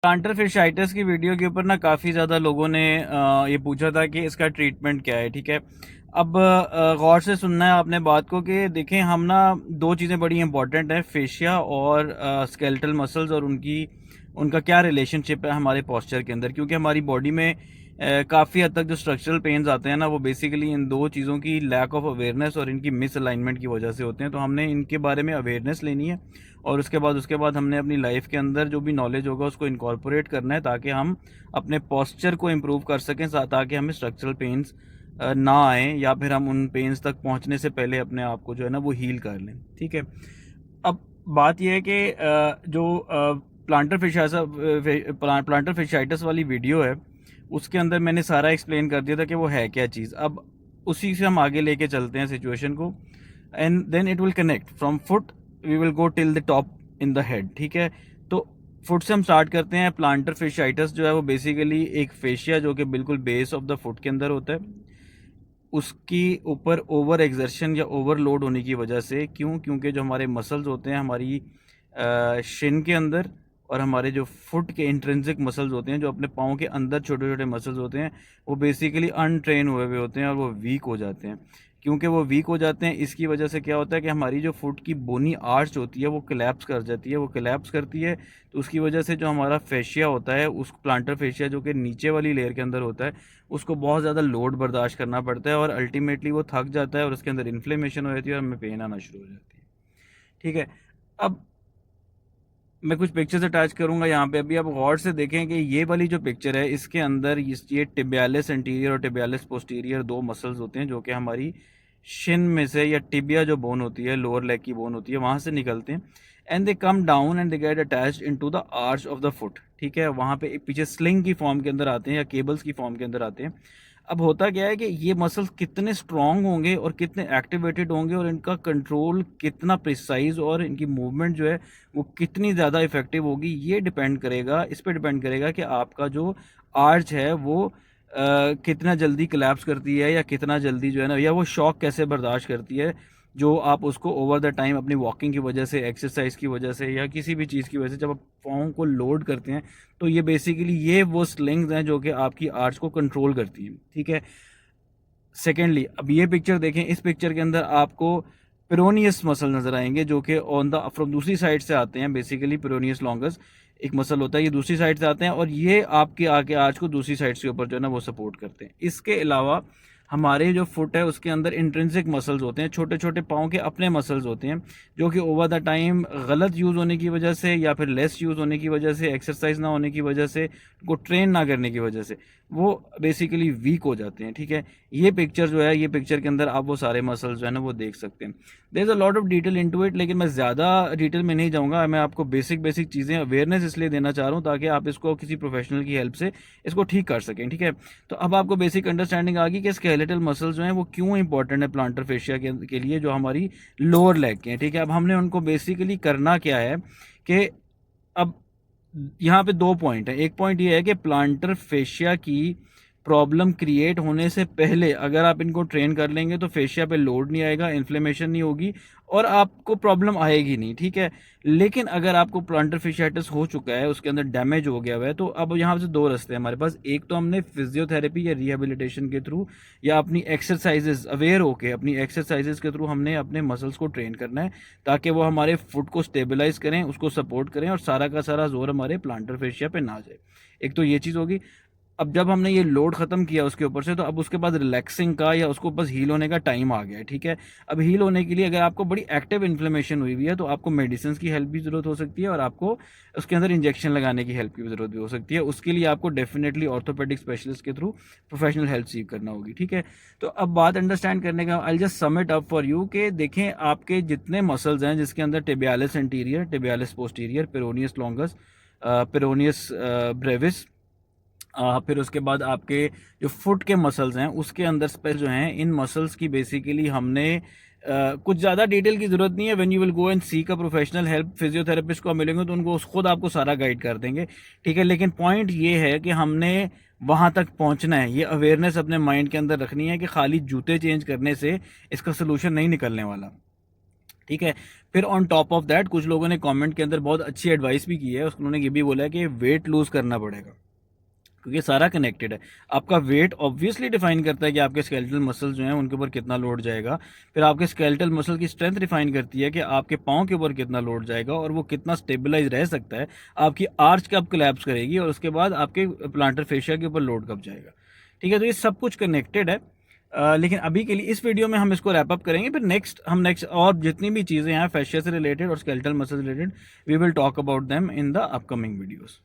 Planter फिशाइटिस की video के ऊपर ना काफ़ी ज़्यादा लोगों ने ये पूछा था कि इसका ट्रीटमेंट क्या है। ठीक है, अब गौर से सुनना है आपने बात को कि देखें हम ना दो चीज़ें बड़ी इंपॉर्टेंट हैं, फेशिया और स्केलेटल मसल्स और उनका क्या रिलेशनशिप है हमारे पोस्चर के अंदर, क्योंकि हमारी बॉडी में काफ़ी हद तक जो स्ट्रक्चरल पेन्स आते हैं ना वो बेसिकली इन दो चीज़ों की लैक ऑफ अवेयरनेस और इनकी मिस अलाइनमेंट की वजह से होते हैं। तो हमने इनके बारे में अवेयरनेस लेनी है और उसके बाद हमने अपनी लाइफ के अंदर जो भी नॉलेज होगा उसको इनकॉर्पोरेट करना है ताकि हम अपने पोस्चर को इम्प्रूव कर सकें, ताकि हमें स्ट्रक्चरल पेन्स ना आए या फिर हम उन पेन्स तक पहुंचने से पहले अपने आप को जो है ना वो हील कर लें। ठीक है, अब बात यह है कि जो प्लांटर फिशाइटिस वाली वीडियो है उसके अंदर मैंने सारा एक्सप्लेन कर दिया था कि वो है क्या चीज़। अब उसी से हम आगे लेके चलते हैं सिचुएशन को, and then it will connect from foot, we will go till the top in the head. ठीक है, तो फुट से हम स्टार्ट करते हैं। प्लांटर फिशाइटिस जो है वो बेसिकली एक फेशिया जो कि बिल्कुल बेस ऑफ द फुट के अंदर होता है, उसकी ऊपर ओवर एक्सर्शन या ओवरलोड होने की वजह से। क्योंकि जो हमारे मसल्स होते हैं हमारी शिन के अंदर और हमारे जो फुट के इंट्रिंसिक मसल्स होते हैं, जो अपने पाँव के अंदर छोटे छोटे मसल्स होते हैं, वो बेसिकली अनट्रेन हुए हुए होते हैं और वो वीक हो जाते हैं। क्योंकि वो वीक हो जाते हैं इसकी वजह से क्या होता है कि हमारी जो फुट की बोनी आर्च होती है वो कोलैप्स कर जाती है, वो कोलैप्स करती है। तो उसकी वजह से जो हमारा फेशिया होता है, उस प्लांटर फेशिया जो कि नीचे वाली लेयर के अंदर होता है, उसको बहुत ज़्यादा लोड बर्दाश्त करना पड़ता है और अल्टीमेटली वो थक जाता है और उसके अंदर इन्फ्लेमेशन हो जाती है और हमें पेन आना शुरू हो जाती है। ठीक है, अब मैं कुछ पिक्चर्स अटैच करूंगा यहाँ पे। अभी आप गौर से देखें कि ये वाली जो पिक्चर है इसके अंदर ये टिबियालिस एंटीरियर और टिबियालिस पोस्टीरियर दो मसल्स होते हैं जो कि हमारी शिन में से, या टिबिया जो बोन होती है, लोअर लेग की बोन होती है, वहाँ से निकलते हैं and they come down and they get attached into the arch of the foot. ठीक है, वहाँ पे पीछे स्लिंग की फॉर्म के अंदर आते हैं या केबल्स की फॉर्म के अंदर आते हैं। अब होता क्या है कि ये मसल्स कितने स्ट्रांग होंगे और कितने एक्टिवेटेड होंगे और इनका कंट्रोल कितना प्रिसाइज और इनकी मूवमेंट जो है वो कितनी ज़्यादा इफेक्टिव होगी, ये डिपेंड करेगा, इस पर डिपेंड करेगा कि आपका जो आर्च है वो कितना जल्दी कोलैप्स करती है या कितना जल्दी जो है ना, या वो शॉक कैसे बर्दाश्त करती है जो आप उसको ओवर द टाइम अपनी वॉकिंग की वजह से, एक्सरसाइज की वजह से या किसी भी चीज़ की वजह से जब आप पाँव को लोड करते हैं तो ये बेसिकली ये वो स्लिंग्स हैं जो कि आपकी आर्च को कंट्रोल करती हैं। ठीक है, सेकेंडली अब ये पिक्चर देखें, इस पिक्चर के अंदर आपको पेरोनियस मसल नजर आएंगे जो कि ऑन द फ्रॉम दूसरी साइड से आते हैं। बेसिकली पेरोनियस लॉन्गस एक मसल होता है, ये दूसरी साइड से आते हैं और ये आपके आगे आर्च को दूसरी साइड के ऊपर जो है ना वो सपोर्ट करते हैं। इसके अलावा हमारे जो फुट है उसके अंदर इंट्रिंसिक मसल्स होते हैं, छोटे छोटे पाँव के अपने मसल्स होते हैं जो कि ओवर द टाइम गलत यूज़ होने की वजह से या फिर लेस यूज़ होने की वजह से, एक्सरसाइज ना होने की वजह से, उनको ट्रेन ना करने की वजह से वो बेसिकली वीक हो जाते हैं। ठीक है, ये पिक्चर जो है, ये पिक्चर के अंदर आप वो सारे मसल्स जो है ना वो देख सकते हैं। There is a lot of detail into it, लेकिन मैं ज़्यादा डिटेल में नहीं जाऊँगा। मैं आपको बेसिक बेसिक चीज़ें अवेयरनेस इसलिए देना चाह रहा हूँ ताकि आप इसको किसी प्रोफेशनल की हेल्प से इसको ठीक कर सकें। ठीक है, तो अब आपको बेसिक अंडरस्टैंडिंग आ गई कि स्केलेटल मसल्स जो हैं वो क्यों इंपॉर्टेंट है प्लांटर फेशिया के लिए जो हमारी लोअर लेग के हैं। ठीक है, अब हमने उनको बेसिकली करना क्या है कि अब यहाँ पे दो पॉइंट है। एक पॉइंट ये है कि प्लांटर फेशिया की प्रॉब्लम क्रिएट होने से पहले अगर आप इनको ट्रेन कर लेंगे तो फेशिया पे लोड नहीं आएगा, इन्फ्लेमेशन नहीं होगी और आपको प्रॉब्लम आएगी नहीं। ठीक है, लेकिन अगर आपको प्लांटर फेशियाटिस हो चुका है, उसके अंदर डैमेज हो गया हुआ है, तो अब यहाँ से दो रास्ते हैं हमारे पास। एक तो हमने फिजियोथेरेपी या रिहेबिलिटेशन के थ्रू या अपनी एक्सरसाइजेज अवेयर होके अपनी एक्सरसाइजेज के थ्रू हमने अपने मसल्स को ट्रेन करना है ताकि वो हमारे फुट को स्टेबलाइज करें, उसको सपोर्ट करें और सारा का सारा जोर हमारे प्लांटर फेशिया पे ना जाए। एक तो ये चीज़ होगी। अब जब हमने ये लोड ख़त्म किया उसके ऊपर से, तो अब उसके बाद रिलैक्सिंग का या उसको बस हील होने का टाइम आ गया है। ठीक है, अब हील होने के लिए अगर आपको बड़ी एक्टिव इन्फ्लेमेशन हुई हुई है तो आपको मेडिसिन की हेल्प भी ज़रूरत हो सकती है और आपको उसके अंदर इंजेक्शन लगाने की हेल्प की भी ज़रूरत भी हो सकती है। उसके लिए आपको डेफिनेटली ऑर्थोपेडिक स्पेशलिस्ट के थ्रू प्रोफेशनल हेल्प सीख करना होगी। ठीक है, तो अब बात अंडरस्टैंड करने का, I just sum it up for you कि देखें आपके जितने मसल्स हैं जिसके अंदर tibialis anterior, tibialis posterior, peroneus longus, peroneus brevis, फिर उसके बाद आपके जो फुट के मसल्स हैं उसके अंदर स्पेस जो हैं, इन मसल्स की बेसिकली हमने कुछ ज़्यादा डिटेल की ज़रूरत नहीं है। When you will go and seek a professional help, physiotherapist को मिलेंगे तो उनको खुद आपको सारा गाइड कर देंगे। ठीक है, लेकिन पॉइंट ये है कि हमने वहाँ तक पहुँचना है, ये अवेयरनेस अपने माइंड के अंदर रखनी है कि खाली जूते चेंज करने से इसका सोल्यूशन नहीं निकलने वाला। ठीक है। फिर ऑन टॉप ऑफ दैट कुछ लोगों ने कमेंट के अंदर बहुत अच्छी एडवाइस भी की है, उन्होंने ये भी बोला है कि वेट लूज़ करना पड़ेगा, क्योंकि सारा कनेक्टेड है। आपका वेट ऑब्वियसली डिफाइन करता है कि आपके स्केलेटल मसल जो हैं उनके ऊपर कितना लोड जाएगा, फिर आपके स्केलेटल मसल की स्ट्रेंथ डिफाइन करती है कि आपके पाँव के ऊपर कितना लोड जाएगा और वो कितना स्टेबलाइज रह सकता है, आपकी आर्च कब कोलैप्स करेगी और उसके बाद आपके प्लांटर फेशिया के ऊपर लोड कब जाएगा। ठीक है, तो ये सब कुछ कनेक्टेड है। लेकिन अभी के लिए इस वीडियो में हम इसको रैप अप करेंगे, फिर नेक्स्ट और जितनी भी चीज़ें हैं फेशिया से रिलेटेड और skeletal muscle related, we will talk about them in the upcoming videos.